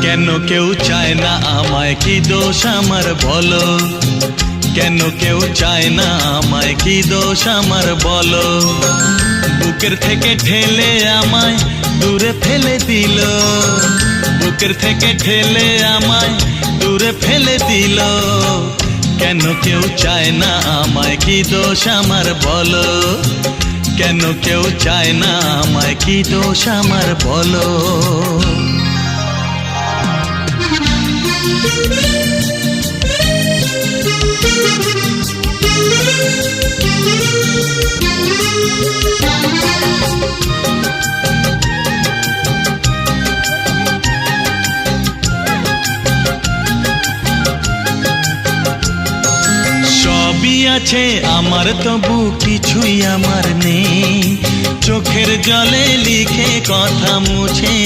কেন কেউ চায় না আমায়, কি দোষ আমার বলো? কেন কেউ চায় না আমায়, কি দোষ আমার বলো? বুকের থেকে ঠেলে আমায় দূরে ফেলে দিল, বুকের থেকে ঠেলে আমায় দূরে ফেলে দিল। কেন কেউ চায় না আমায়, কি দোষ আমার বলো? কেন কেউ চায় না আমায়, কি দোষ আমার বলো? সবই আছে আমার, তবু কিছুই আমার নেই। চোখের জলে লিখে কথা মুছে